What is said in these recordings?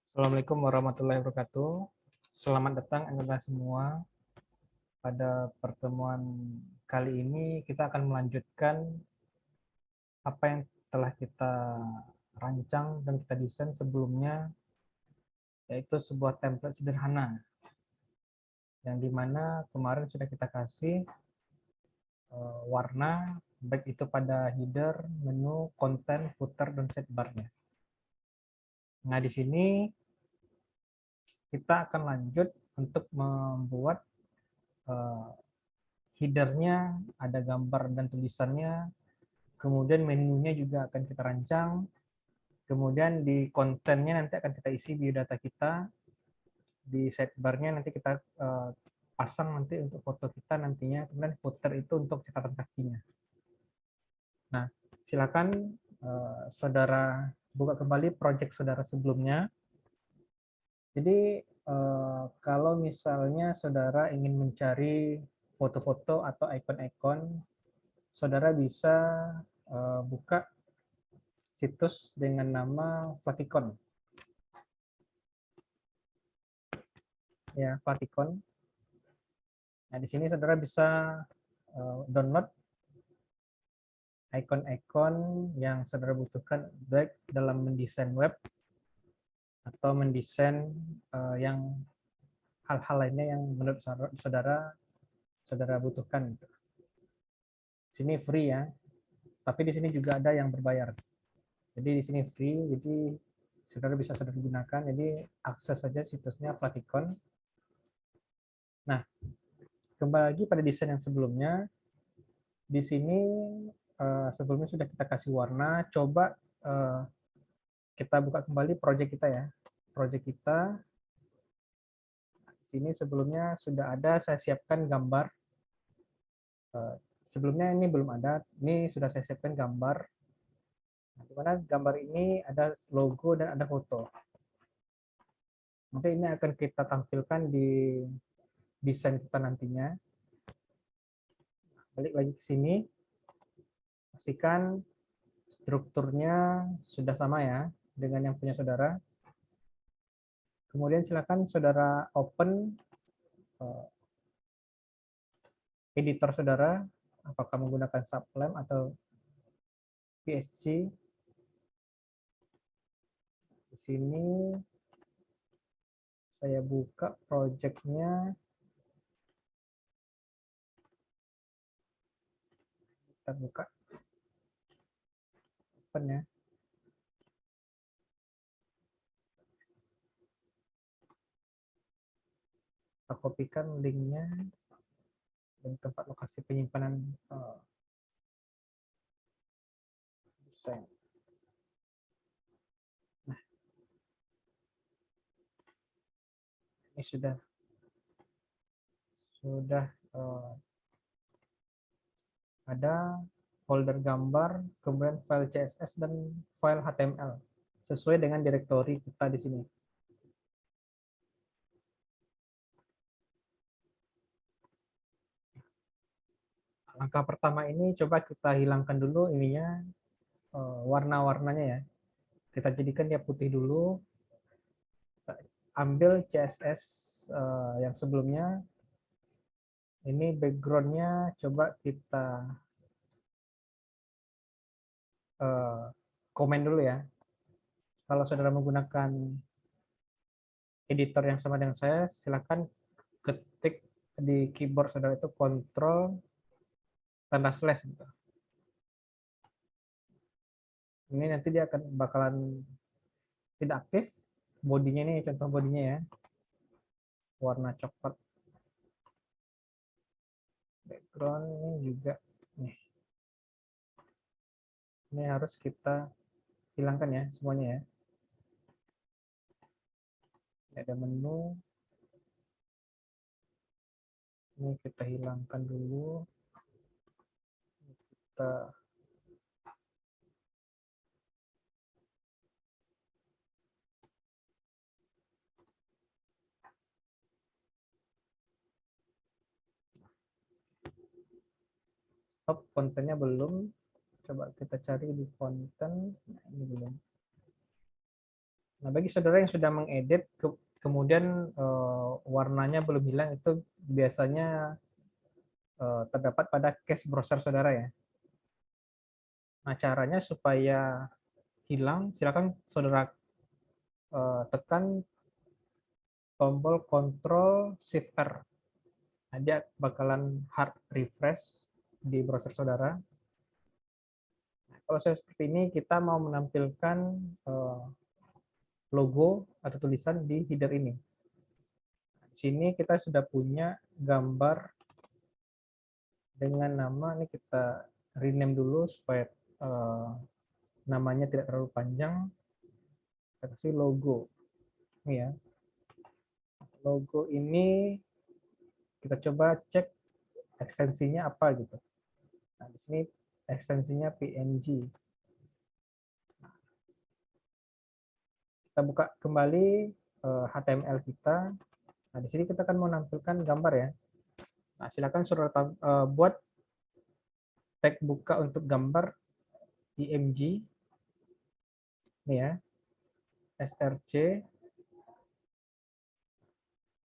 Assalamualaikum warahmatullahi wabarakatuh. Selamat datang Anda semua. Pada pertemuan kali ini kita akan melanjutkan apa yang telah kita rancang dan kita desain sebelumnya, yaitu sebuah template sederhana yang dimana kemarin sudah kita kasih warna baik itu pada header, menu, konten, footer, dan sidebar-nya. Nah, di sini kita akan lanjut untuk membuat header-nya, ada gambar dan tulisannya, kemudian menunya juga akan kita rancang, kemudian di kontennya nanti akan kita isi biodata kita, di sidebar-nya nanti kita pasang nanti untuk foto kita nantinya, kemudian footer itu untuk catatan kakinya. Nah, silakan saudara buka kembali project saudara sebelumnya. Jadi kalau misalnya saudara ingin mencari foto-foto atau ikon-ikon, saudara bisa buka situs dengan nama Flaticon. Ya, Flaticon. Nah, di sini saudara bisa download ikon-ikon yang saudara butuhkan baik dalam mendesain web atau mendesain yang hal-hal lainnya yang menurut saudara butuhkan. Sini free ya, tapi di sini juga ada yang berbayar. Jadi di sini free, jadi saudara bisa gunakan. Jadi akses saja situsnya Flaticon. Nah, kembali lagi pada desain yang sebelumnya. Di sini sebelumnya sudah kita kasih warna. Coba kita buka kembali project kita ya. Project kita. Di sini sebelumnya sudah ada saya siapkan gambar. Sebelumnya ini belum ada. Ini sudah saya siapkan gambar. Nah, di mana gambar ini ada logo dan ada foto. Nanti ini akan kita tampilkan di desain kita nantinya. Balik lagi ke sini. Pastikan strukturnya sudah sama ya dengan yang punya saudara. Kemudian silakan saudara open editor saudara, apakah menggunakan Sublime atau PSG. Di sini saya buka project-nya. Kita buka open ya. Kita kopikan linknya dan tempat lokasi penyimpanan desain. Nah, ini sudah ada folder gambar, kemudian file CSS dan file HTML sesuai dengan direktori kita di sini. Langkah pertama ini coba kita hilangkan dulu ininya warna-warnanya ya. Kita jadikan dia putih dulu. Kita ambil CSS yang sebelumnya. Ini background-nya coba kita komen dulu ya. Kalau saudara menggunakan editor yang sama dengan saya, silakan ketik di keyboard saudara itu Ctrl tanda slash gitu. Ini nanti dia akan bakalan tidak aktif. Bodinya ini contoh bodinya ya. Warna coklat. Background ini juga nih. Ini harus kita hilangkan ya semuanya ya. Ini ada menu. Ini kita hilangkan dulu. Kita kontennya belum. Coba kita cari di konten. Nah, ini belum. Nah, bagi saudara yang sudah mengedit, kemudian warnanya belum hilang, itu biasanya terdapat pada cache browser saudara ya. Nah, caranya supaya hilang, silakan saudara tekan tombol Ctrl Shift R. Nah, dia bakalan hard refresh di browser saudara. Nah, kalau saya seperti ini, kita mau menampilkan logo atau tulisan di header ini. Di sini kita sudah punya gambar dengan nama, ini kita rename dulu supaya namanya tidak terlalu panjang. Kita kasih logo. Ini ya. Logo ini kita coba cek ekstensinya apa gitu. Nah, di sini ekstensinya PNG. Kita buka kembali HTML kita. Nah, di sini kita akan menampilkan gambar ya. Nah, silakan saudara buat tag buka untuk gambar IMG. Ini ya, SRC.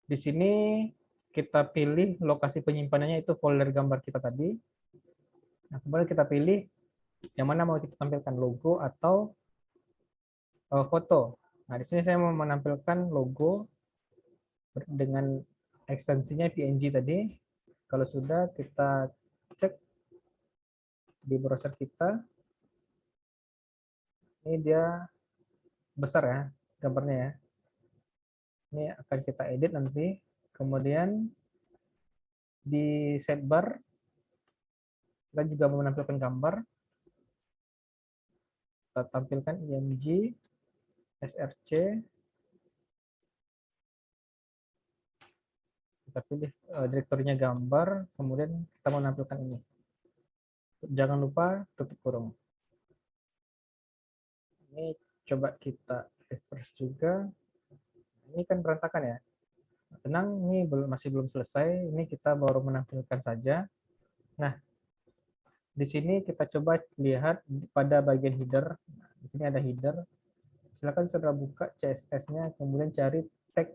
Di sini kita pilih lokasi penyimpanannya itu folder gambar kita tadi. Nah, kemudian kita pilih yang mana mau kita tampilkan, logo atau foto. Nah, di sini saya mau menampilkan logo dengan ekstensinya PNG tadi. Kalau sudah, kita cek di browser kita. Ini dia besar ya gambarnya ya. Ini akan kita edit nanti. Kemudian di sidebar kita juga mau menampilkan gambar. Kita tampilkan IMG, SRC. Kita pilih direktorinya gambar, kemudian kita mau menampilkan ini. Jangan lupa tutup kurung. Ini coba kita refresh juga. Ini kan berantakan ya. Tenang, ini masih belum selesai. Ini kita baru menampilkan saja. Nah, di sini kita coba lihat pada bagian header. Nah, di sini ada header. Silakan saudara buka CSS-nya, kemudian cari tag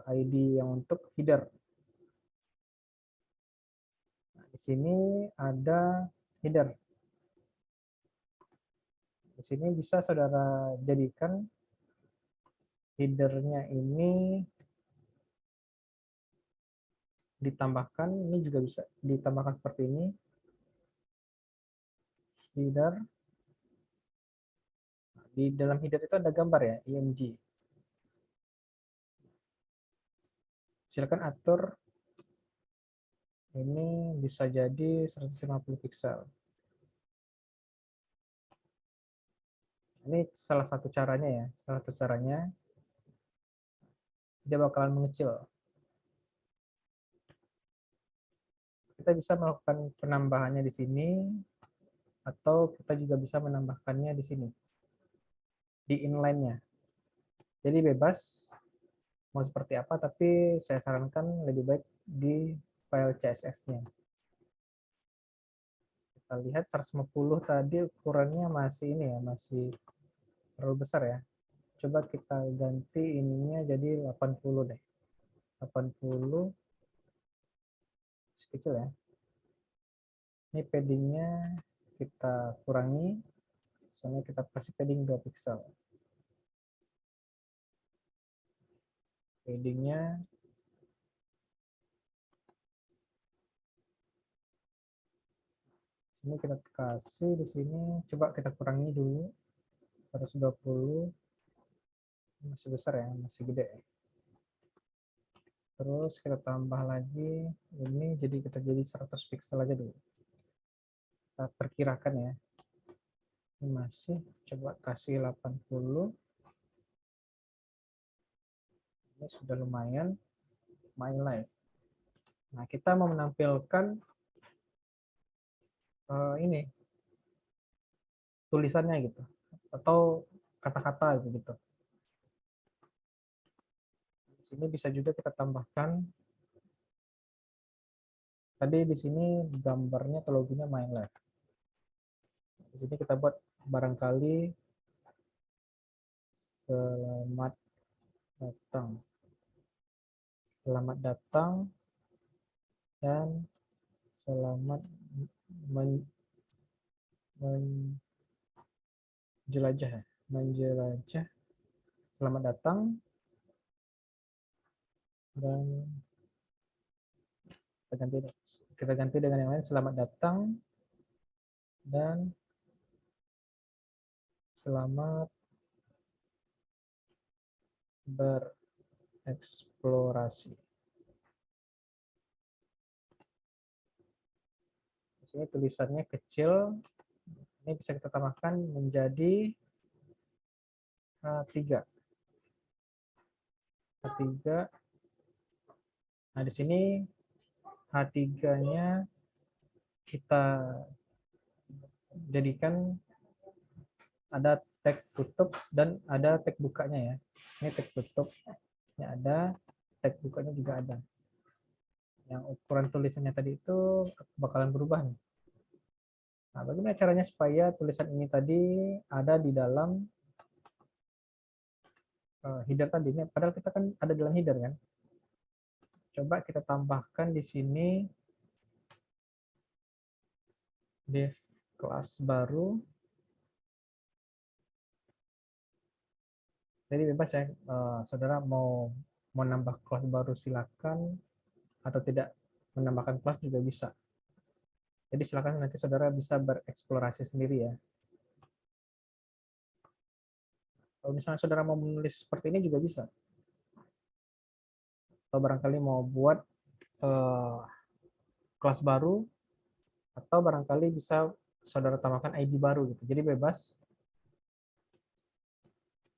ID yang untuk header. Nah, di sini ada header. Di sini bisa saudara jadikan headernya ini ditambahkan, ini juga bisa ditambahkan seperti ini. Header. Di dalam header itu ada gambar ya, IMG. Silakan atur, ini bisa jadi 150 pixel. Ini salah satu caranya ya, salah satu caranya dia bakalan mengecil. Kita bisa melakukan penambahannya di sini, atau kita juga bisa menambahkannya di sini, di inline-nya. Jadi bebas mau seperti apa, tapi saya sarankan lebih baik di file CSS-nya. Kita lihat 150 tadi ukurannya masih ini ya, masih terlalu besar ya. Coba kita ganti ininya jadi 80 deh. 80 kecil ya. Ini paddingnya kita kurangi, misalnya kita kasih padding 2 pixel. Paddingnya ini kita kasih di sini, coba kita kurangi dulu 120, masih besar ya, masih gede. Terus kita tambah lagi ini, jadi kita jadi 100 pixel aja dulu. Kita perkirakan ya. Ini masih, coba kasih 80. Ini sudah lumayan. My life. Nah, kita mau menampilkan ini tulisannya gitu, atau kata-kata gitu. Di sini bisa juga kita tambahkan. Tadi di sini gambarnya atau logonya My Life. Di sini kita buat barangkali Selamat datang. Selamat datang dan selamat menjelajah. Menjelajah. Selamat datang dan kita ganti dengan yang lain. Selamat datang dan selamat bereksplorasi. Di sini tulisannya kecil. Ini bisa kita tambahkan menjadi H3. H3. Nah, di sini H3-nya kita jadikan ada tag tutup dan ada tag bukanya ya. Ini tag tutupnya ada, tag bukanya juga ada. Yang ukuran tulisannya tadi itu bakalan berubah nih. Nah, bagaimana caranya supaya tulisan ini tadi ada di dalam header tadi? Padahal kita kan ada dalam header kan. Coba kita tambahkan di sini div kelas baru. Jadi bebas ya, saudara mau menambah kelas baru silakan, atau tidak menambahkan kelas juga bisa. Jadi silakan nanti saudara bisa bereksplorasi sendiri ya. Kalau misalnya saudara mau menulis seperti ini juga bisa. Atau barangkali mau buat kelas baru, atau barangkali bisa saudara tambahkan ID baru gitu. Jadi bebas.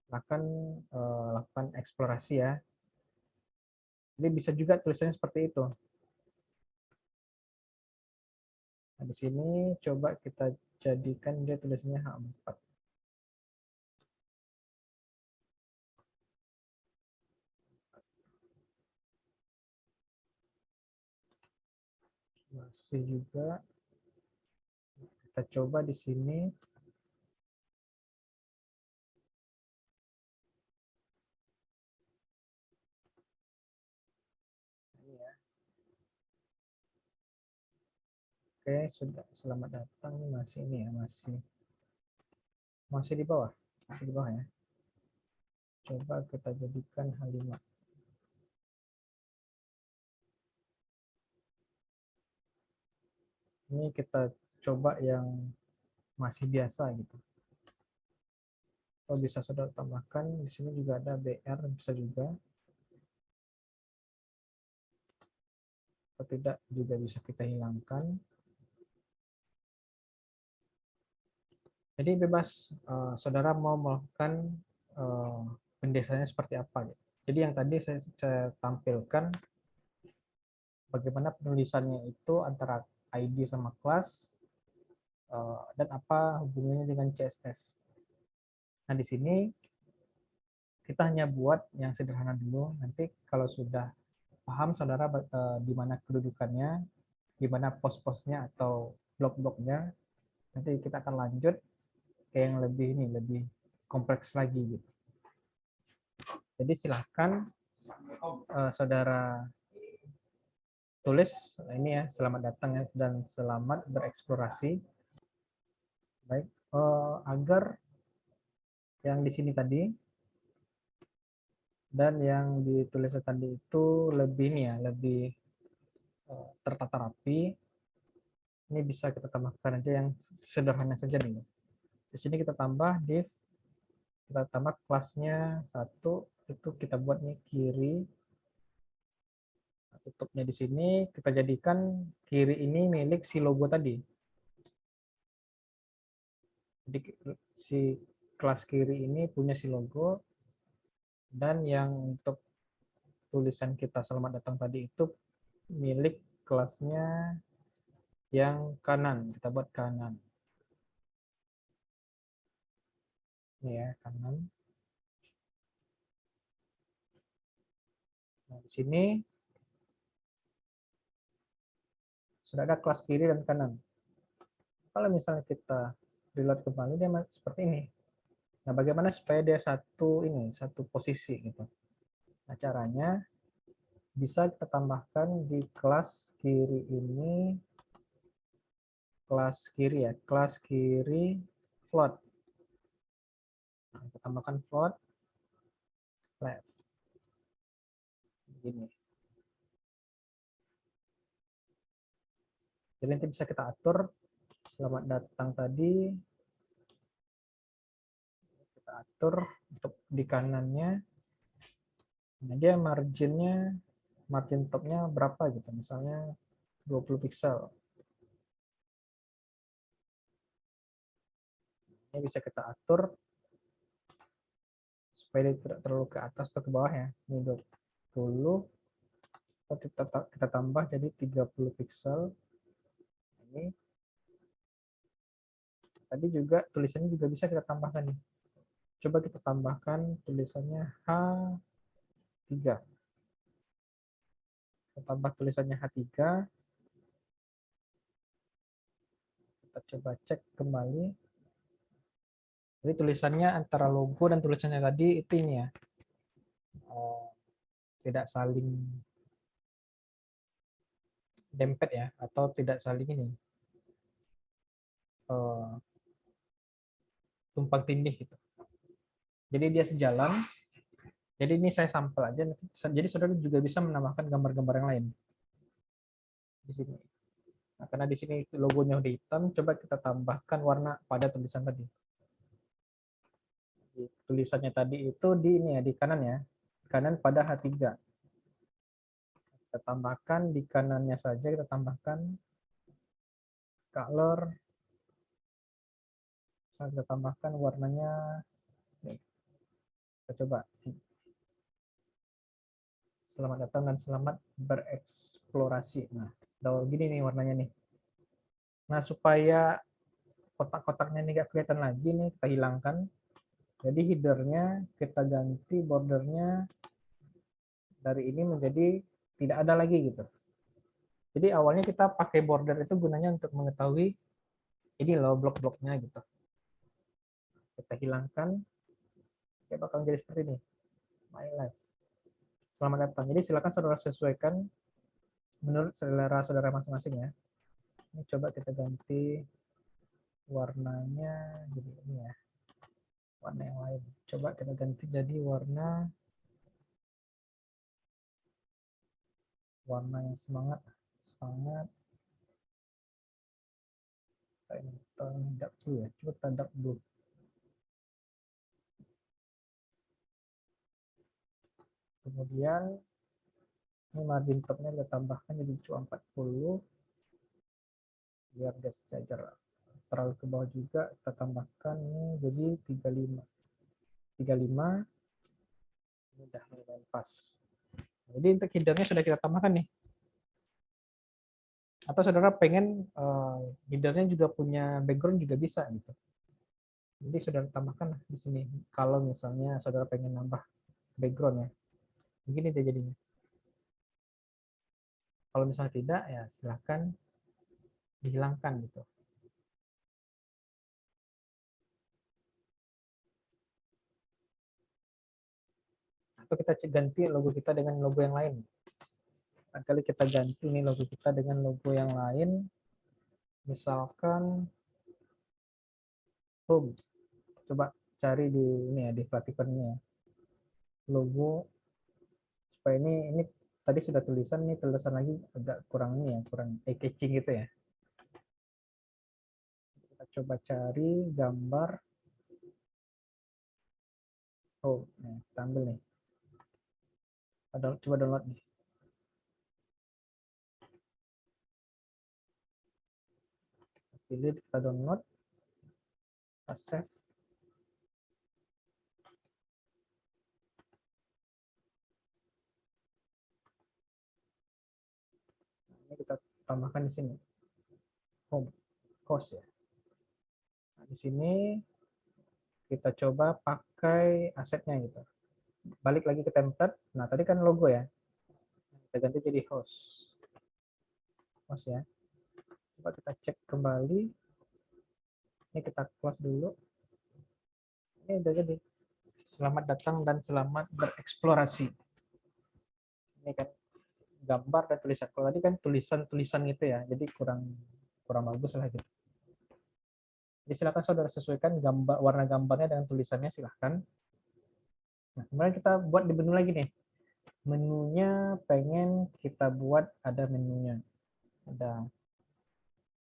Silakan lakukan eksplorasi ya. Jadi bisa juga tulisannya seperti itu. Nah, di sini coba kita jadikan dia tulisannya H4. Masih juga kita coba di sini. Ini ya. Oke, sudah. Selamat datang. Masih ini ya, masih di bawah. Masih di bawah ya. Coba kita jadikan H5. Ini kita coba yang masih biasa gitu. Kalau bisa saudara tambahkan, di sini juga ada BR, bisa juga. Atau tidak juga bisa kita hilangkan. Jadi bebas saudara mau melakukan pendesainnya seperti apa. Jadi yang tadi saya tampilkan bagaimana penulisannya itu antara ID sama kelas, dan apa hubungannya dengan CSS. Nah, di sini kita hanya buat yang sederhana dulu. Nanti kalau sudah paham saudara di mana kedudukannya, di mana pos-posnya atau blok-bloknya, nanti kita akan lanjut ke yang lebih kompleks lagi gitu. Jadi silahkan saudara tulis ini ya, selamat datang ya, dan selamat bereksplorasi. Baik, agar yang di sini tadi dan yang ditulis tadi itu lebih nih ya, lebih tertata rapi. Ini bisa kita tambahkan aja yang sederhana saja nih. Di sini kita tambah div, kita tambah kelasnya satu, itu kita buat nih kiri. Tutupnya di sini kita jadikan kiri ini milik si logo tadi. Jadi si kelas kiri ini punya si logo, dan yang untuk tulisan kita selamat datang tadi itu milik kelasnya yang kanan. Kita buat kanan. Ini ya, kanan. Nah, di sini sudah ada kelas kiri dan kanan. Kalau misalnya kita reload kembali, dia seperti ini. Nah, bagaimana supaya dia satu posisi gitu. Nah, caranya bisa kita tambahkan di kelas kiri ini, kelas kiri ya, kelas kiri float. Nah, kita tambahkan float flat. Begini. Jadi nanti bisa kita atur selamat datang tadi, kita atur untuk di kanannya. Nah, dia margin topnya berapa gitu, misalnya 20 pixel. Ini bisa kita atur supaya dia tidak terlalu ke atas atau ke bawah ya. Ini 20, kita tambah jadi 30 pixel. Ini tadi juga tulisannya juga bisa kita tambahkan nih. Coba kita tambahkan tulisannya H3. Kita tambah tulisannya H3. Kita coba cek kembali. Jadi tulisannya antara logo dan tulisannya tadi itu ini ya. Tidak saling dempet ya, atau tidak saling ini. Tumpang tindih gitu. Jadi dia sejalan. Jadi ini saya sampel aja. Jadi saudara juga bisa menambahkan gambar-gambar yang lain di sini. Nah, karena di sini logonya udah hitam, coba kita tambahkan warna pada tulisan tadi. Tulisannya tadi itu di ini ya, di kanan ya. Kanan pada H3. Kita tambahkan di kanannya saja, kita tambahkan color. Kita tambahkan warnanya. Kita coba. Selamat datang dan selamat bereksplorasi. Nah, udah gini nih warnanya nih. Nah, supaya kotak-kotaknya ini nggak kelihatan lagi nih, kita hilangkan. Jadi headernya kita ganti bordernya dari ini menjadi tidak ada lagi gitu. Jadi awalnya kita pakai border itu gunanya untuk mengetahui ini loh blok-bloknya gitu. Kita hilangkan, dia bakal jadi seperti ini. My life. Selamat datang. Jadi silakan saudara sesuaikan menurut selera saudara masing-masing ya. Ini coba kita ganti warnanya jadi ini ya. Warna yang lain. Coba kita ganti jadi warna yang semangat. Ini dark blue ya. Coba kita dark blue. Kemudian ini margin topnya kita tambahkan jadi cuma 40 biar dia sejajar. Terlalu ke bawah juga kita tambahkan ini jadi 35 ini udah lumayan pas. Jadi untuk headernya sudah kita tambahkan nih. Atau saudara pengen headernya juga punya background juga bisa gitu. Jadi saudara tambahkan di sini kalau misalnya saudara pengen nambah background ya. Begini dia jadinya. Kalau misalnya tidak ya silahkan dihilangkan gitu. Atau kita ganti logo kita dengan logo yang lain. Kali kita ganti nih logo kita dengan logo yang lain. Misalkan home. Coba cari di ini ya, di Flatiron-nya ya. Logo supaya ini tadi sudah tulisan nih, tulisan lagi agak kurang ini ya, kurang eye-catching gitu ya. Kita coba cari gambar. Oh, nah, kita ambil nih. Coba download nih. Pilih, kita download. Kita save. Ini kita tambahkan di sini. Home, host ya. Nah, di sini kita coba pakai asetnya gitu. Balik lagi ke template. Nah, tadi kan logo ya. Kita ganti jadi host. Host ya. Coba kita cek kembali. Ini kita close dulu. Ini udah jadi. Selamat datang dan selamat bereksplorasi. Ini kan gambar dan tulisan. Kalau tadi kan tulisan-tulisan gitu ya, jadi kurang kurang bagus lah gitu. Jadi silakan saudara sesuaikan gambar warna gambarnya dengan tulisannya silahkan. Nah, kemudian kita buat di menu lagi nih. Menunya pengen kita buat ada menunya. Ada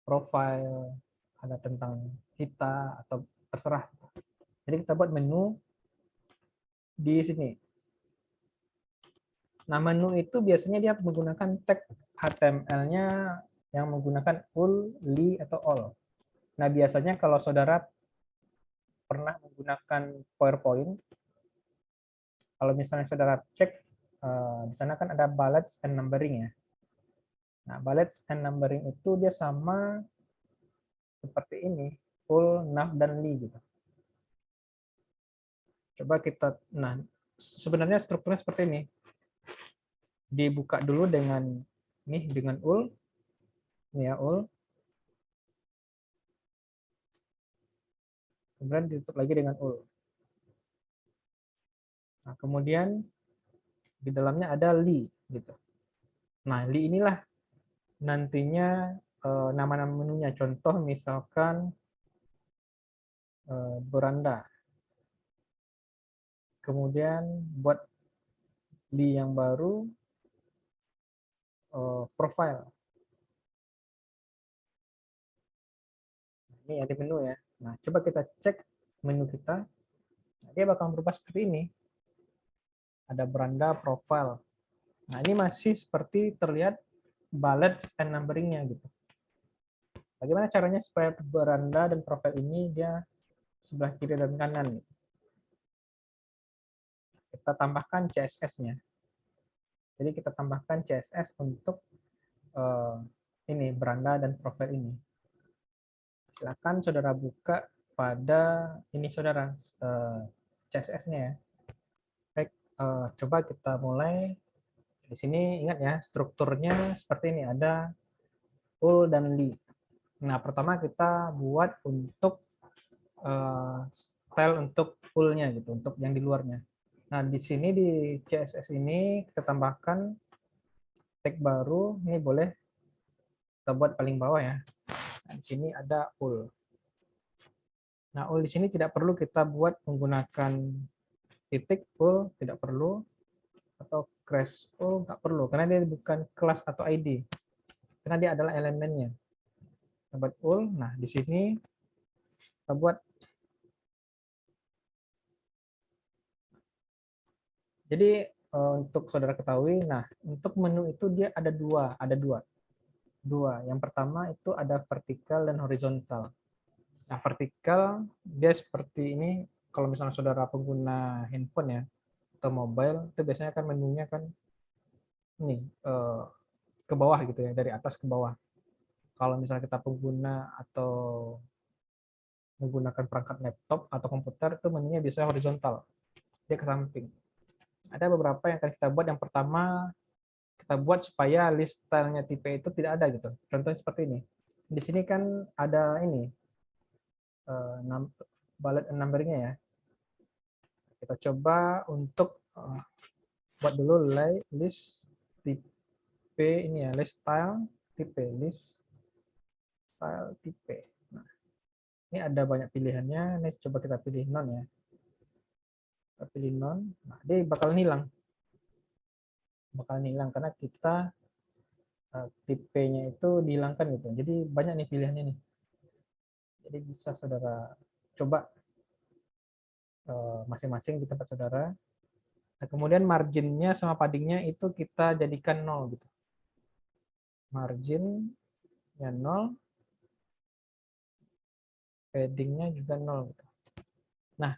profile, ada tentang kita atau terserah. Jadi kita buat menu di sini. Nah, menu itu biasanya dia menggunakan tag HTML-nya yang menggunakan ul, li, atau all. Nah, biasanya kalau saudara pernah menggunakan PowerPoint, kalau misalnya saudara cek, di sana kan ada bullets and numbering ya. Nah, bullets and numbering itu dia sama seperti ini, ul, nav, dan li gitu. Coba kita, nah sebenarnya strukturnya seperti ini. Dibuka dulu dengan nih dengan ul, ini ya ul, kemudian ditutup lagi dengan ul. Nah, kemudian di dalamnya ada li gitu. Nah, li inilah nantinya nama-nama menunya. Contoh misalkan beranda. Kemudian buat li yang baru profile. Ini ada menu ya. Nah, coba kita cek menu kita. Nah, dia bakal berubah seperti ini. Ada beranda profile. Nah, ini masih seperti terlihat bullets and numbering-nya gitu. Bagaimana caranya supaya beranda dan profile ini dia sebelah kiri dan kanan? Kita tambahkan CSS-nya. Jadi kita tambahkan CSS untuk ini beranda dan profile ini. Silakan saudara buka pada ini saudara CSS-nya ya. Baik, coba kita mulai. Di sini ingat ya, strukturnya seperti ini, ada ul dan li. Nah, pertama kita buat untuk style untuk ul-nya gitu, untuk yang di luarnya. Nah, di sini di CSS ini kita tambahkan tag baru, ini boleh kita buat paling bawah ya. Nah, di sini ada ul. Nah, ul di sini tidak perlu kita buat menggunakan titik ul, tidak perlu, atau crash ul, nggak perlu, karena dia bukan kelas atau ID, karena dia adalah elemennya. Kita buat ul, nah di sini kita buat. Jadi untuk saudara ketahui, nah untuk menu itu dia ada dua. Yang pertama itu ada vertikal dan horizontal. Nah, vertikal dia seperti ini. Kalau misalnya saudara pengguna handphone ya atau mobile, itu biasanya kan menunya kan ini ke bawah gitu ya, dari atas ke bawah. Kalau misalnya kita pengguna atau menggunakan perangkat laptop atau komputer, itu menunya biasanya horizontal, dia ke samping. Ada beberapa yang akan kita buat. Yang pertama, kita buat supaya list stylenya tipe itu tidak ada gitu. Contohnya seperti ini. Di sini kan ada ini bullet numbernya ya. Kita coba untuk buat dulu list tipe ini ya, list style tipe, list style tipe. Nah, ini ada banyak pilihannya. Ini coba kita pilih non ya. Kita pilih non. Nah, dia bakal hilang. Karena kita tipenya itu dihilangkan gitu. Jadi banyak nih pilihannya nih. Jadi bisa saudara coba masing-masing di tempat saudara. Nah, kemudian marginnya sama paddingnya itu kita jadikan 0 gitu. Marginnya 0, paddingnya juga 0 gitu. Nah,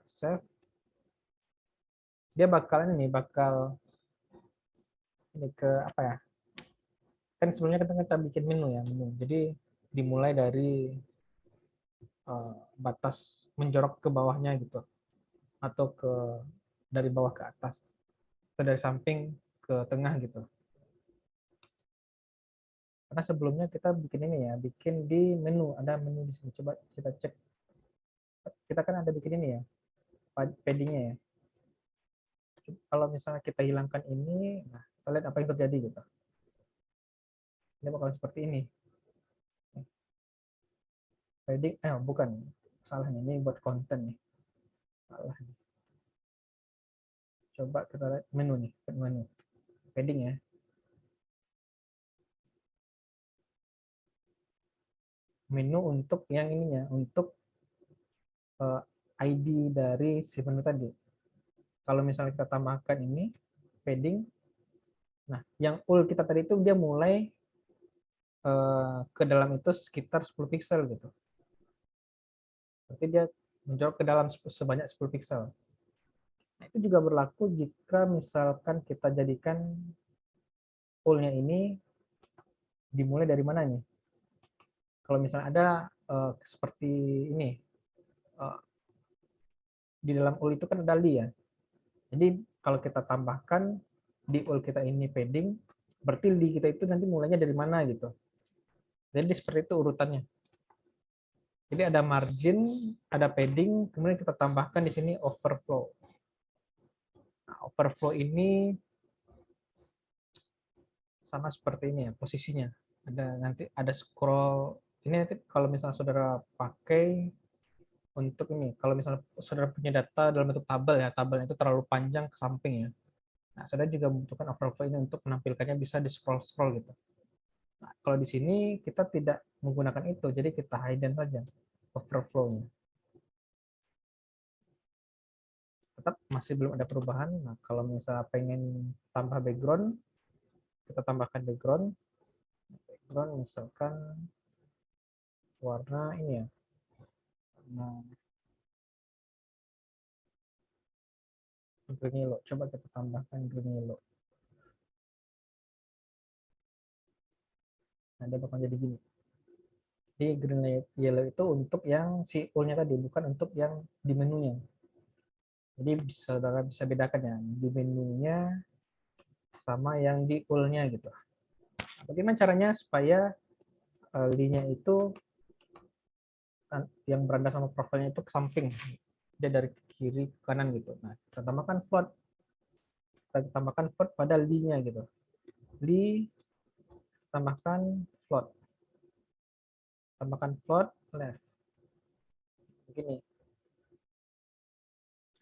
save. Dia bakal ini ke apa ya? Kan sebelumnya kita bikin menu ya, menu. Jadi dimulai dari batas menjorok ke bawahnya gitu, atau dari bawah ke atas, atau dari samping ke tengah gitu. Karena sebelumnya kita bikin ini ya, bikin di menu, ada menu di sini. Coba kita cek. Kita kan ada bikin ini ya, paddingnya ya. Kalau misalnya kita hilangkan ini, nah kita lihat apa yang terjadi gitu. Ini bakal seperti ini. Padding, bukan, salah ini buat konten nih. Salah. Coba kita lihat menu nih, menu padding ya. Menu untuk yang ininya, untuk ID dari si menu tadi. Kalau misalnya kita tambahkan ini padding, nah yang ul kita tadi itu dia mulai ke dalam itu sekitar 10 pixel gitu. Tapi dia menjorok ke dalam sebanyak 10 pixel. Nah, itu juga berlaku jika misalkan kita jadikan ul-nya ini dimulai dari mana nih? Kalau misalnya ada seperti ini, di dalam ul itu kan ada li ya. Jadi kalau kita tambahkan di ul kita ini padding, berarti li kita itu nanti mulainya dari mana gitu. Jadi seperti itu urutannya. Jadi ada margin, ada padding, kemudian kita tambahkan di sini overflow. Nah, overflow ini sama seperti ini ya posisinya. Ada nanti ada scroll. Ini nanti kalau misalnya saudara pakai untuk ini, kalau misalnya saudara punya data dalam bentuk tabel ya, tabelnya itu terlalu panjang ke samping ya. Nah, saudara juga membutuhkan overflow ini untuk menampilkannya bisa di scroll-scroll gitu. Nah, kalau di sini kita tidak menggunakan itu, jadi kita hidden saja overflow-nya. Tetap masih belum ada perubahan. Nah, kalau misalnya pengen tambah background, kita tambahkan background. Background misalkan warna ini ya. Nah, green yellow. Coba kita tambahkan green yellow. Nah, dia bakal jadi gini. Jadi green yellow itu untuk yang si ul-nya tadi, bukan untuk yang di menunya. Jadi saudara bisa bedakan ya, di menunya sama yang di ul-nya gitu. Bagaimana caranya supaya li-nya itu yang berada sama profilnya itu ke samping, dia dari kiri ke kanan gitu. Nah, kita tambahkan float, kita tambahkan float pada li-nya gitu. Li tambahkan float, tambahkan float left, begini.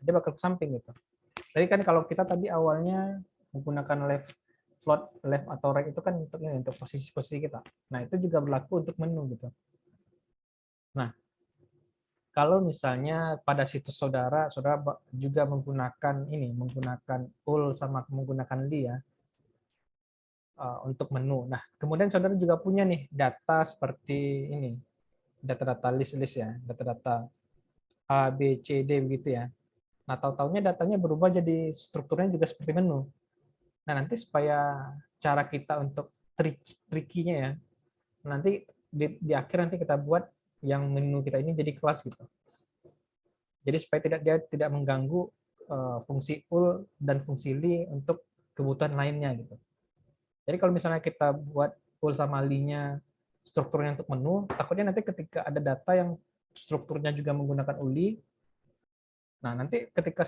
Dia bakal ke samping gitu. Jadi kan kalau kita tadi awalnya menggunakan left, float left atau right itu kan untuk ini, untuk posisi-posisi kita. Nah, itu juga berlaku untuk menu gitu. Nah, kalau misalnya pada situs saudara, saudara juga menggunakan ini, menggunakan ul sama menggunakan li ya, untuk menu. Nah, kemudian saudara juga punya nih data seperti ini, data-data list-list ya, data-data A, B, C, D begitu ya. Nah, tahu-taunya datanya berubah jadi strukturnya juga seperti menu. Nah, nanti supaya cara kita untuk trikinya ya, nanti di akhir nanti kita buat yang menu kita ini jadi kelas gitu. Jadi supaya dia tidak mengganggu fungsi ul dan fungsi li untuk kebutuhan lainnya gitu. Jadi kalau misalnya kita buat ul sama li-nya strukturnya untuk menu, takutnya nanti ketika ada data yang strukturnya juga menggunakan uli, nah nanti ketika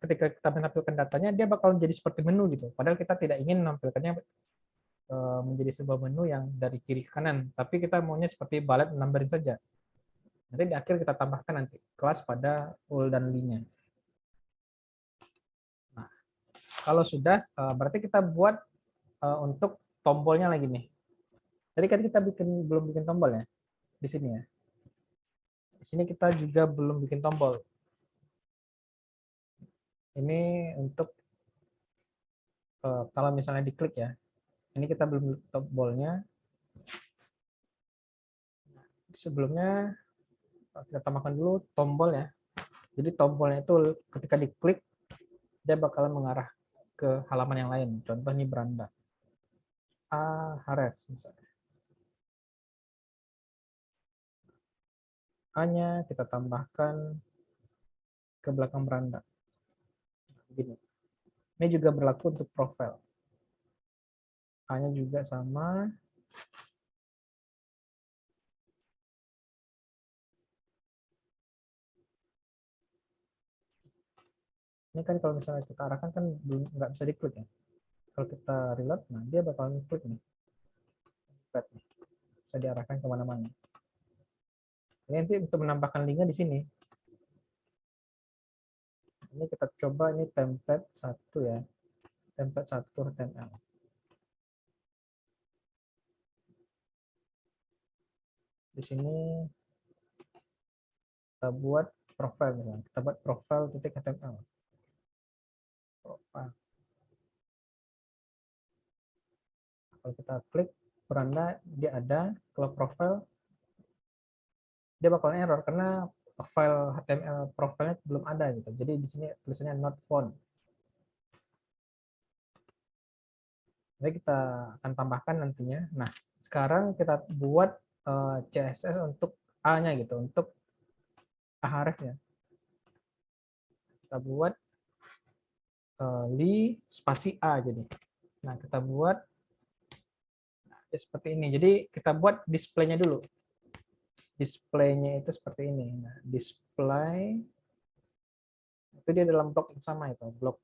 kita menampilkan datanya dia bakal menjadi seperti menu gitu. Padahal kita tidak ingin menampilkannya menjadi sebuah menu yang dari kiri ke kanan, tapi kita maunya seperti bullet numbering saja. Nanti di akhir kita tambahkan nanti kelas pada ul dan li-nya. Nah, kalau sudah, berarti kita buat untuk tombolnya lagi nih. Jadi kan kita belum bikin tombol ya di sini ya. Di sini kita juga belum bikin tombol. Ini untuk kalau misalnya diklik ya. Ini kita belum tombolnya. Sebelumnya kita tambahkan dulu tombol ya. Jadi tombolnya itu ketika diklik dia bakalan mengarah ke halaman yang lain. Contoh ini beranda. Href misalnya. A-nya kita tambahkan ke belakang beranda. Begini. Ini juga berlaku untuk profil. A-nya juga sama. Ini kan kalau misalnya kita arahkan kan belum nggak bisa diklik ya. Kalau kita reload, nah dia bakal klik nih. Bisa diarahkan kemana-mana. Ini nanti untuk menambahkan linknya di sini. Ini kita coba ini template 1 ya. Template 1 HTML. Di sini kita buat profile misalnya. Kita buat profile.html. Profile. Kalau kita klik beranda dia ada, kalau profile dia bakal error karena file HTML profilnya belum ada gitu. Jadi di sini tulisannya not found. Jadi kita akan tambahkan nantinya. Nah, sekarang kita buat CSS untuk A-nya gitu, untuk ahrefs-nya. Kita buat li spasi A jadi. Nah, kita buat ya seperti ini. Jadi kita buat display-nya dulu. Display-nya itu seperti ini. Nah, display itu dia dalam blok yang sama itu, blok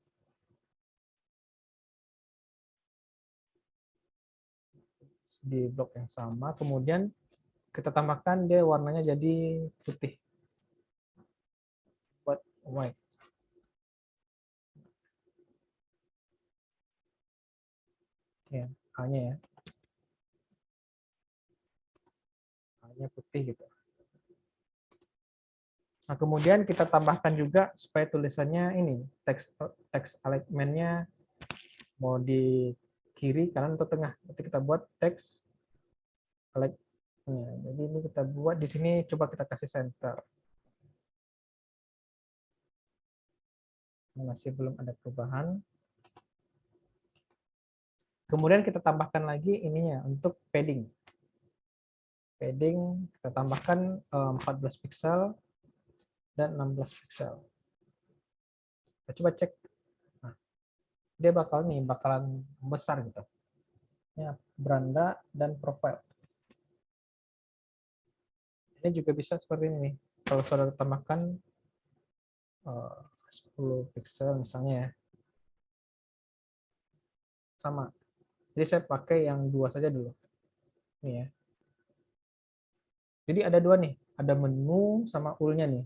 di blok yang sama. Kemudian kita tambahkan dia warnanya jadi putih. Buat white. Ya, A-nya ya. A-nya putih gitu. Nah, kemudian kita tambahkan juga supaya tulisannya ini, teks alignment-nya mau di kiri, kanan, atau tengah. Nanti kita buat teks alignment. Jadi ini kita buat di sini, coba kita kasih center. Masih belum ada perubahan. Kemudian kita tambahkan lagi ininya untuk padding. Padding kita tambahkan 14 pixel dan 16 pixel. Kita coba cek. Nah, dia bakalan besar gitu. Ya, beranda dan profile. Ini juga bisa seperti ini nih. Kalau saudara tambahkan 10 pixel misalnya ya. Sama. Jadi saya pakai yang 2 saja dulu. Ini ya. Jadi ada 2 nih. Ada menu sama UL-nya nih.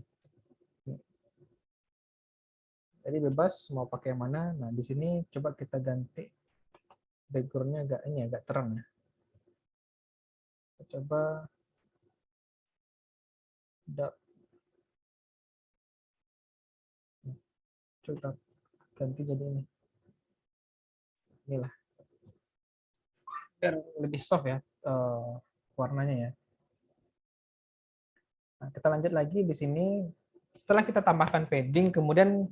Jadi bebas mau pakai yang mana. Nah, di sini coba kita ganti background-nya agak terang ya. Kita coba coba ganti jadi ini. Inilah. Biar lebih soft ya warnanya ya. Nah, kita lanjut lagi di sini. Setelah kita tambahkan padding, kemudian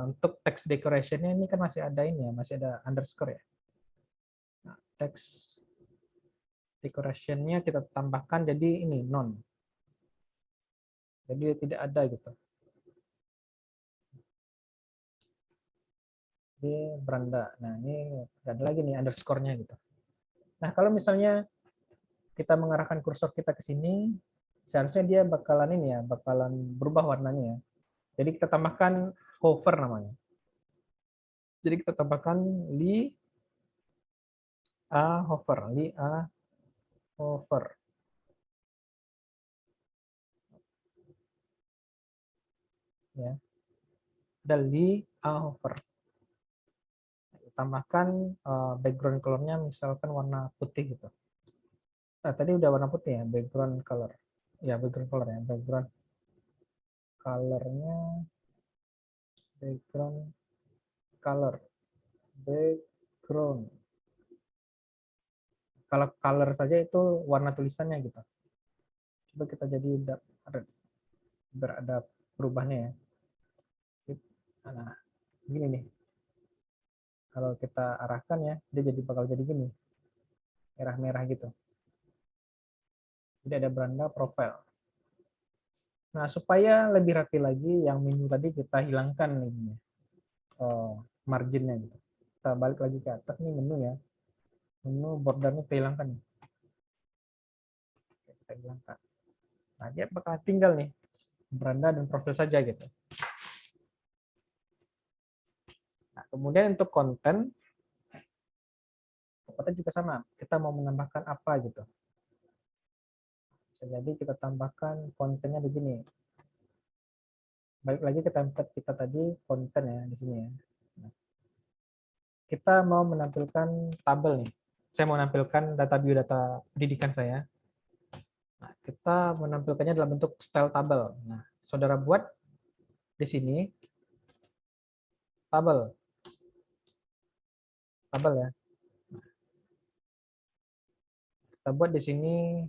untuk text decoration-nya ini kan masih ada ini ya, masih ada underscore ya. Nah, text decoration-nya kita tambahkan jadi ini non. Jadi tidak ada gitu. Ini beranda. Nah, ini ada lagi nih underscore-nya gitu. Nah, kalau misalnya kita mengarahkan kursor kita ke sini, seharusnya dia bakalan ini ya, bakalan berubah warnanya ya. Jadi kita tambahkan hover namanya. Jadi kita tambahkan li a hover. Ya. Ada li a hover. Tambahkan background color-nya misalkan warna putih gitu. Nah, tadi udah warna putih ya, background color. Ya, background color ya, background color-nya background color. Background. Kalau color saja itu warna tulisannya gitu. Coba kita jadi berada perubahannya ya. Nah, gini nih. Kalau kita arahkan ya, dia jadi bakal jadi gini. Merah-merah gitu. Jadi ada beranda profile. Nah, supaya lebih rapi lagi, yang menu tadi kita hilangkan nih, marginnya gitu. Kita balik lagi ke atas nih menu ya. Menu bordernya kita hilangkan. Kita hilangkan. Nah, dia bakal tinggal nih beranda dan profil saja gitu. kemudian untuk konten juga sama. Kita mau menambahkan apa gitu. Bisa jadi kita tambahkan kontennya begini. Balik lagi ke template kita tadi, konten ya di sini ya. Nah, kita mau menampilkan tabel nih. Saya mau menampilkan data biodata pendidikan saya. Nah, kita menampilkannya dalam bentuk style tabel. Nah, saudara buat di sini tabel ya. Kita buat di sini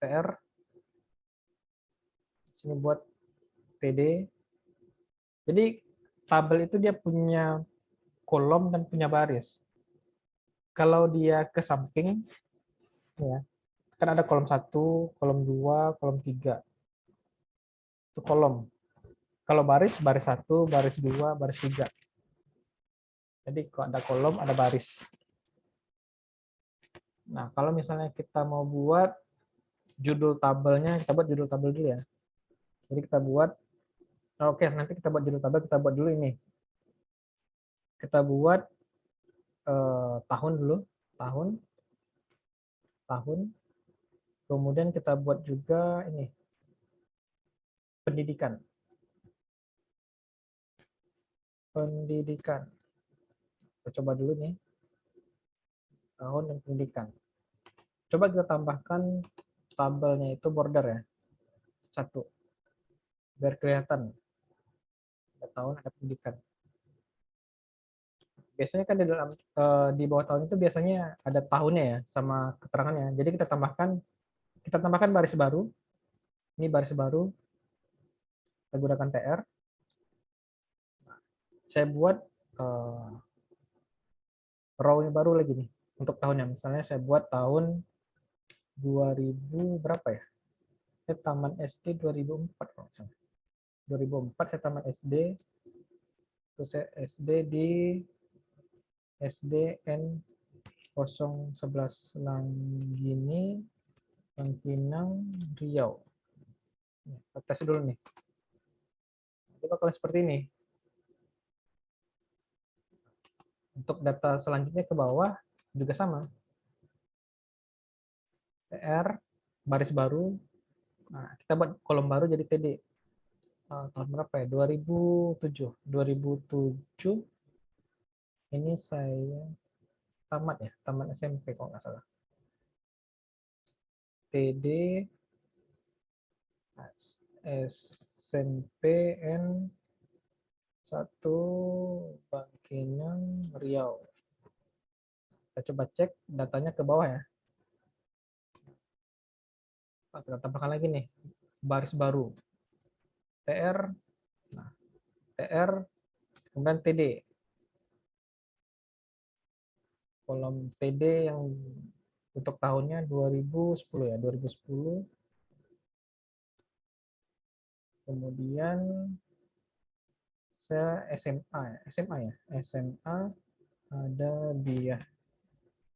TR, sini buat TD. Jadi tabel itu dia punya kolom dan punya baris. Kalau dia ke samping, ya, kan ada kolom 1, kolom 2, kolom 3. Itu kolom. Kalau baris, baris 1, baris 2, baris 3. Jadi kalau ada kolom, ada baris. Nah, kalau misalnya kita mau buat judul tabelnya, kita buat judul tabel dulu ya. Jadi kita buat, oke, nanti kita buat judul tabel, kita buat dulu ini. Kita buat tahun dulu, tahun. Kemudian kita buat juga ini, pendidikan. Kita coba dulu nih, tahun dan pendidikan. Coba kita tambahkan tabelnya itu border ya, 1. Biar kelihatan. Ada tahun, ada pendidikan. Biasanya kan di bawah tahun itu biasanya ada tahunnya ya, sama keterangannya. Jadi kita tambahkan baris baru. Ini baris baru. Kita gunakan TR. Saya buat row baru lagi nih untuk tahunnya. Misalnya saya buat tahun 2000 berapa ya? Saya taman SD 2004 kalau misalnya. 2004 saya taman SD. Terus saya SD di SDN 011 Langgini, Bangkinang, Riau. Kita tes dulu nih. Nanti bakal seperti ini. Untuk data selanjutnya ke bawah juga sama. TR, baris baru. Nah, kita buat kolom baru jadi TD. Tahun berapa ya? 2007. 2007 ini saya tamat ya, tamat SMP kalau nggak salah. TD SMPN 1 Bangkinang Riau. Kita coba cek datanya ke bawah ya. Kita tambahkan lagi nih baris baru TR, nah, TR kemudian TD, kolom TD yang untuk tahunnya 2010 ya, 2010. Kemudian saya SMA ya, SMA ada di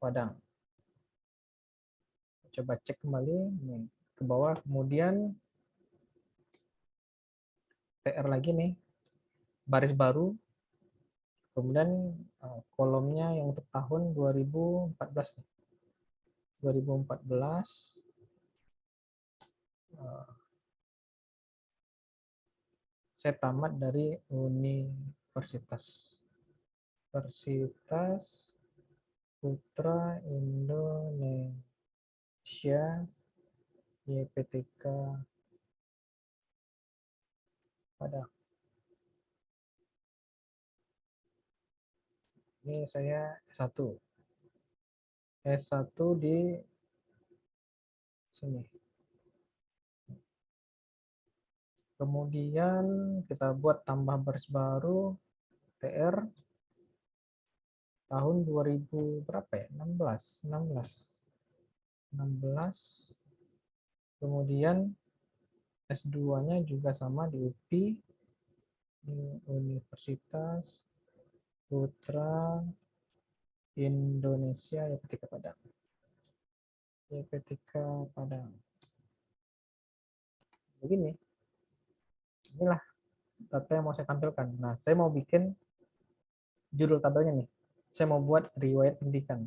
Padang. Coba cek kembali nih, ke bawah, kemudian TR lagi nih, baris baru, kemudian kolomnya yang untuk tahun 2014 nih. 2014 saya tamat dari Universitas Putra Indonesia YPTK Padang. Ini saya S1 di sini. Kemudian kita buat tambah baris baru TR tahun 2000 berapa ya? 16. Kemudian S2-nya juga sama di UPI, di Universitas Putra Indonesia YPTK Padang. YPTK Padang. Begini. Inilah data yang mau saya tampilkan. Nah, saya mau bikin judul tabelnya nih. Saya mau buat riwayat pendidikan.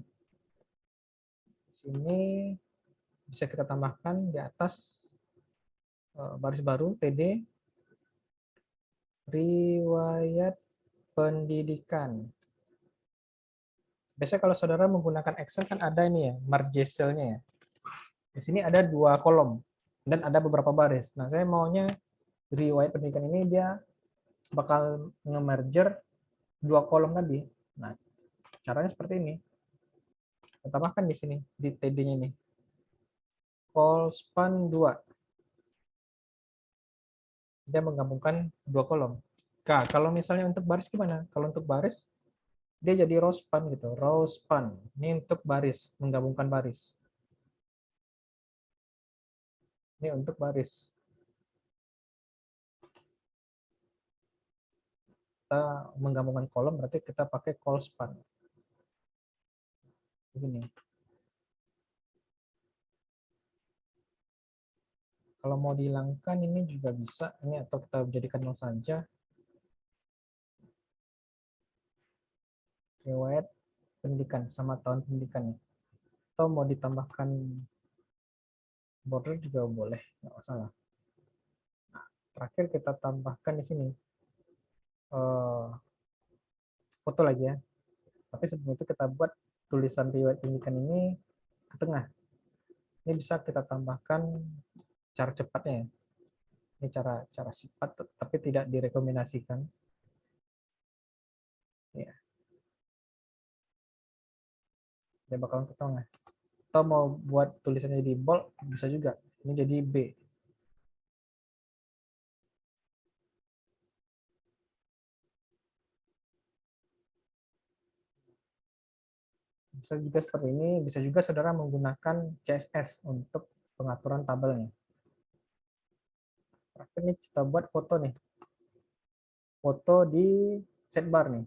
Sini bisa kita tambahkan di atas baris baru TD riwayat pendidikan. Biasanya kalau saudara menggunakan Excel kan ada ini ya, merge cell-nya ya. Di sini ada 2 kolom dan ada beberapa baris. Nah, saya maunya riwayat pendidikan ini dia bakal nge-merger 2 kolom tadi. Nah, caranya seperti ini. Kita tambahkan di sini di TD-nya ini. Colspan 2. Dia menggabungkan 2 kolom. Nah, kalau misalnya untuk baris gimana? Kalau untuk baris dia jadi rowspan gitu, rowspan. Ini untuk baris, menggabungkan baris. Ini untuk baris. Kita menggabungkan kolom berarti kita pakai colspan. Begini. Kalau mau dihilangkan ini juga bisa, ini atau kita jadikan nol saja. Riwayat pendidikan sama tahun pendidikannya. Atau mau ditambahkan border juga boleh, nggak masalah. Nah, terakhir kita tambahkan di sini foto lagi ya. Tapi sebelum itu kita buat tulisan riwayat pendidikan ini ke tengah. Ini bisa kita tambahkan cara cepatnya ya. Ini cara sifat tapi tidak direkomendasikan. Ya, dia bakalan ke tengah. Atau mau buat tulisannya di bold bisa juga. Ini jadi B. Bisa juga seperti ini, bisa juga saudara menggunakan CSS untuk pengaturan tabelnya. Terakhir nih kita buat foto nih. Foto di sidebar nih.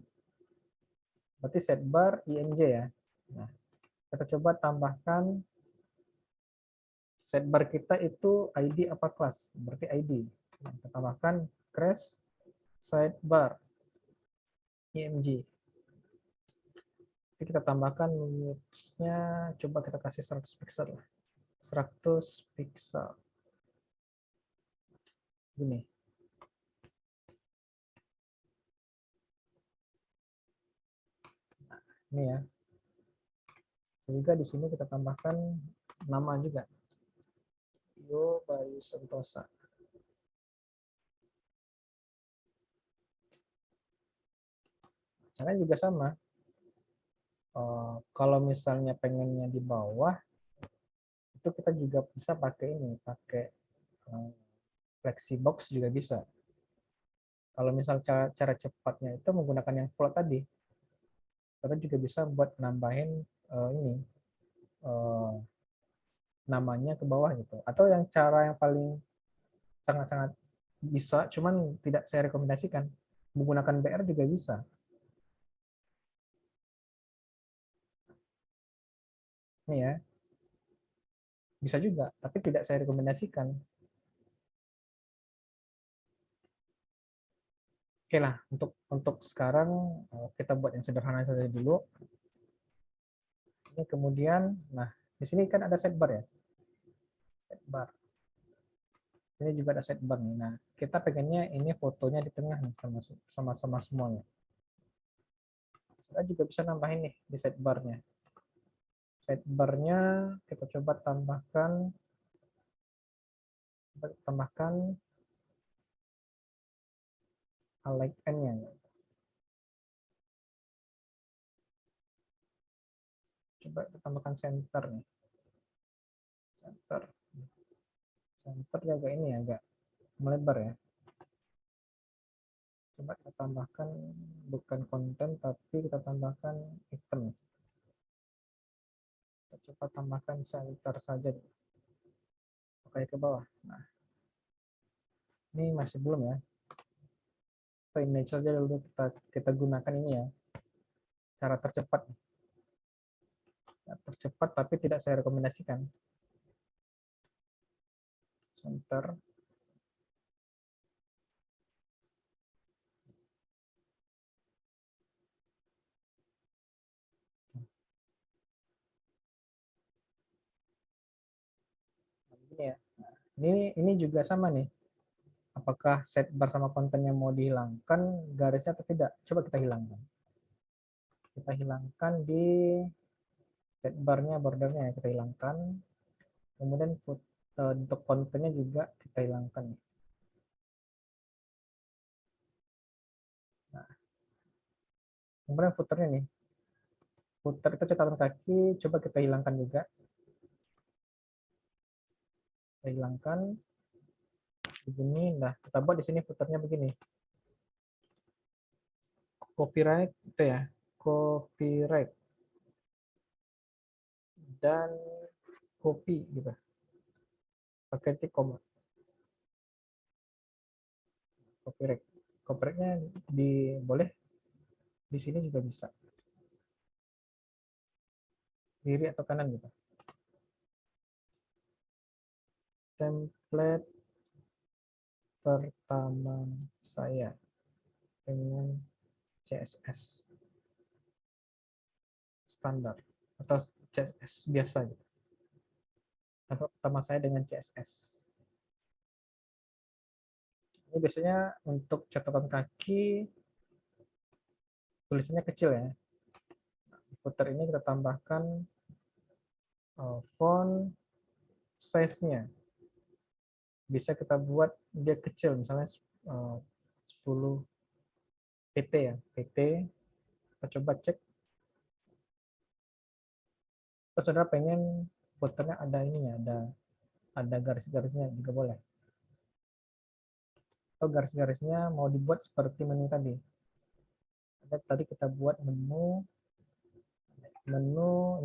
Berarti sidebar INJ ya. Nah, kita coba tambahkan sidebar kita itu ID apa kelas? Berarti ID. Nah, kita tambahkan crash sidebar IMG. Jadi kita tambahkan width-nya, coba kita kasih 100 pixel lah. 100 pixel. Gini. Nah, ini ya. Juga di sini kita tambahkan nama juga. Yo Bayu Sentosa. Caranya juga sama. Kalau misalnya pengennya di bawah, itu kita juga bisa pakai ini, pakai Flexibox juga bisa. Kalau misal cara cepatnya itu menggunakan yang float tadi, kita juga bisa buat nambahin ini namanya ke bawah gitu. Atau yang cara yang paling sangat-sangat bisa, cuman tidak saya rekomendasikan, menggunakan BR juga bisa. Ini ya, bisa juga, tapi tidak saya rekomendasikan. Oke lah, untuk sekarang kita buat yang sederhana saja dulu. Ini kemudian, nah di sini kan ada sidebar ya, sidebar. Ini juga ada sidebar nih. Nah, kita pengennya ini fotonya di tengah nih sama-sama semuanya. Kita juga bisa nambahin nih di sidebarnya. Sidebarnya kita coba tambahkan align-nya. Coba kita tambahkan center nih. Center. Center juga ini agak melebar ya. Coba kita tambahkan bukan konten tapi kita tambahkan item. Kita coba tambahkan center saja. Oke ke bawah. Nah, ini masih belum ya. Kita image saja dulu kita gunakan ini ya. Cara tercepat. Tercepat tapi tidak saya rekomendasikan. Center. Ini juga sama nih. Apakah sidebar sama konten yang mau dihilangkan garisnya atau tidak? Coba kita hilangkan. Kita hilangkan di sidebarnya, bordernya ya, kita hilangkan. Kemudian untuk kontennya juga kita hilangkan. Nah, kemudian footernya nih. Footer itu catatan kaki, coba kita hilangkan juga. Kita hilangkan. Begini, nah kita buat di sini footernya begini. Copyright itu ya, copyright dan copy gitu. Pakai titik koma. Copyright. Copyrightnya boleh di sini juga bisa. Kiri atau kanan gitu. Template pertama saya dengan CSS standar atau CSS biasa gitu. Template pertama saya dengan CSS. Ini biasanya untuk catatan kaki tulisannya kecil ya. Di footer ini kita tambahkan font size-nya. Bisa kita buat dia kecil, misalnya 10 pt ya, pt. Kita coba cek. Kalau saudara pengen footernya ada ininya, ada garis-garisnya juga boleh. Atau garis-garisnya mau dibuat seperti menu tadi. Tadi kita buat menu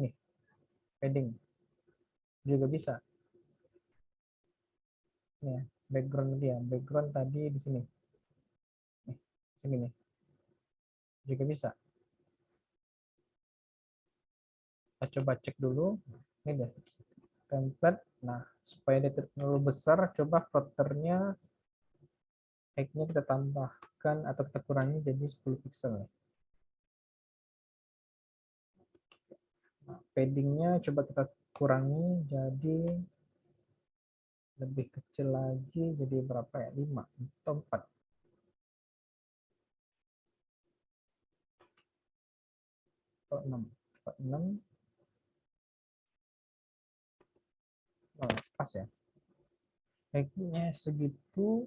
ini padding juga bisa. Ini ya, background dia, background tadi di sini. Nih, sini nih. Juga bisa. Kita coba cek dulu. Ini deh. Template. Nah, supaya dia terlalu besar, coba filternya height-nya kita tambahkan atau kita kurangi jadi 10 pixel. Nah, paddingnya coba kita kurangi jadi lebih kecil lagi, jadi berapa ya, 5 atau 4 atau 6. 6. Oh, pas ya, height-nya segitu.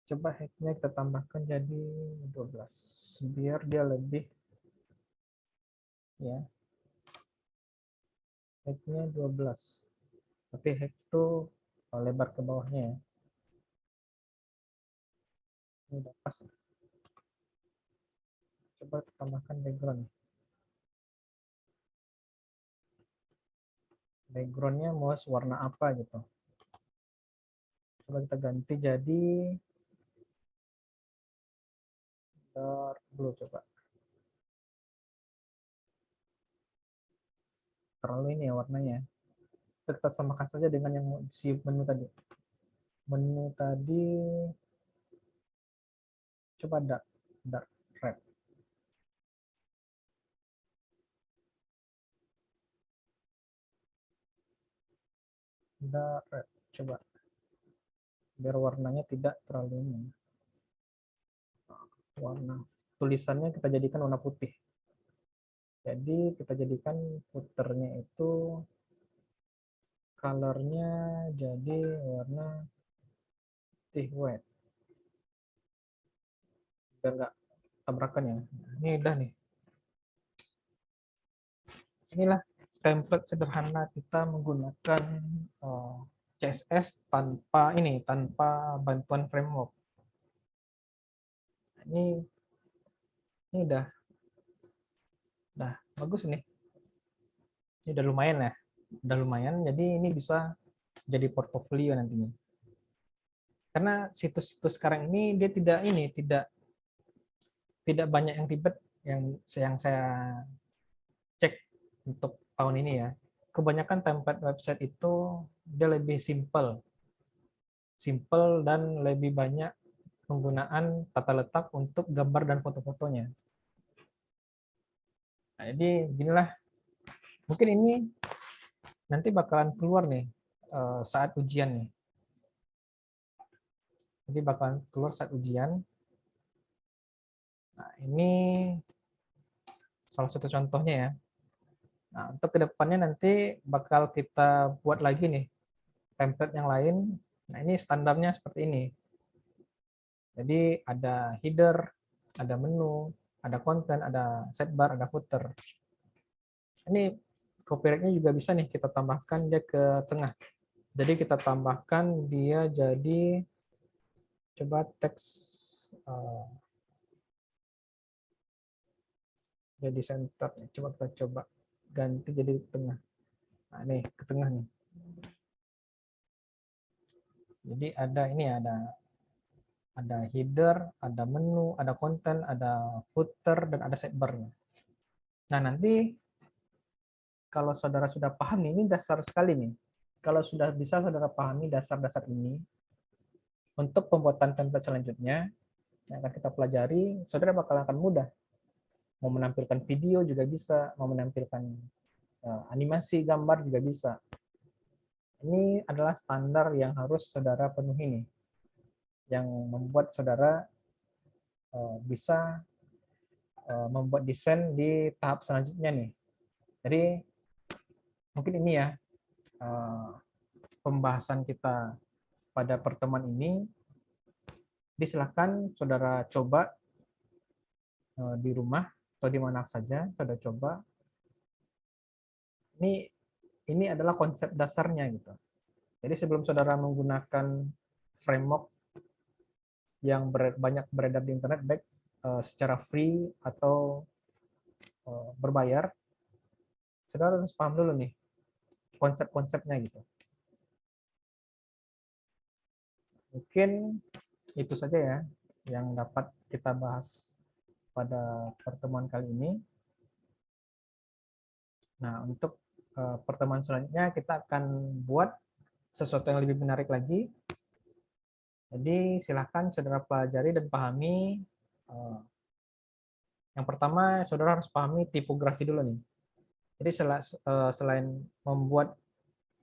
Coba height-nya kita tambahkan jadi 12 biar dia lebih ya, height-nya 12, tapi height itu lebar ke bawahnya ya. Ini udah pas ya. Coba kita tambahkan background. Backgroundnya mau warna apa gitu. Coba kita ganti jadi dark blue. Coba terlalu ini ya warnanya. Kita samakan saja dengan yang si menu tadi. Menu tadi coba dark red. Dark red. Coba biar warnanya tidak terlalu ini. Warna tulisannya kita jadikan warna putih. Jadi kita jadikan footernya itu colornya jadi warna putih white. Biar nggak tabrakan ya. Ini udah nih. Inilah template sederhana kita menggunakan CSS tanpa bantuan framework. Ini udah bagus nih. Ini udah lumayan ya. Udah lumayan, jadi ini bisa jadi portofolio nantinya. Karena situs-situs sekarang ini dia tidak banyak yang ribet yang saya cek untuk tahun ini ya. Kebanyakan template website itu dia lebih simple dan lebih banyak penggunaan tata letak untuk gambar dan foto-fotonya. Nah, jadi beginilah. Mungkin ini nanti bakalan keluar nih saat ujian nih. Jadi bakalan keluar saat ujian. Nah, ini salah satu contohnya ya. Nah, untuk kedepannya nanti bakal kita buat lagi nih template yang lain. Nah, ini standarnya seperti ini. Jadi ada header, ada menu, ada konten, ada sidebar, ada footer. Ini copyrightnya juga bisa nih kita tambahkan dia ke tengah. Jadi kita tambahkan dia jadi coba teks jadi center. Coba kita coba ganti jadi tengah. Nah, ini ke tengah nih. Jadi ada ini ada header, ada menu, ada konten, ada footer, dan ada sidebar-nya. Nah, nanti kalau saudara sudah paham ini dasar sekali nih. Kalau sudah bisa saudara pahami dasar-dasar ini, untuk pembuatan template selanjutnya yang akan kita pelajari, saudara bakal akan mudah. Mau menampilkan video juga bisa, mau menampilkan animasi, gambar juga bisa. Ini adalah standar yang harus saudara penuhi nih, yang membuat saudara bisa membuat desain di tahap selanjutnya nih. Jadi mungkin ini ya pembahasan kita pada pertemuan ini. Jadi silakan saudara coba di rumah atau di mana saja saudara coba. Ini adalah konsep dasarnya gitu. Jadi sebelum saudara menggunakan framework yang banyak beredar di internet, baik secara free atau berbayar, saudara harus paham dulu nih konsep-konsepnya gitu. Mungkin itu saja ya yang dapat kita bahas pada pertemuan kali ini. Nah, untuk pertemuan selanjutnya kita akan buat sesuatu yang lebih menarik lagi. Jadi silahkan saudara pelajari dan pahami. Yang pertama, saudara harus pahami tipografi dulu nih. Jadi selain membuat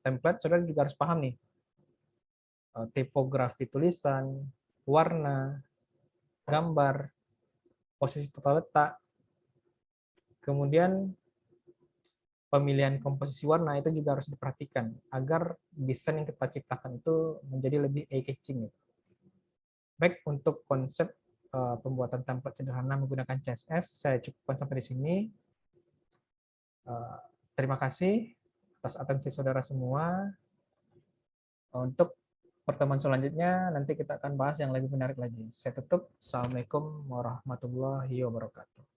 template, saudara juga harus paham nih tipografi tulisan, warna, gambar, posisi tata letak, kemudian pemilihan komposisi warna itu juga harus diperhatikan agar desain yang kita ciptakan itu menjadi lebih eye-catching. Baik, untuk konsep pembuatan template sederhana menggunakan CSS, saya cukupkan sampai di sini. Terima kasih atas atensi saudara semua. Untuk pertemuan selanjutnya nanti kita akan bahas yang lebih menarik lagi. Saya tutup. Assalamualaikum warahmatullahi wabarakatuh.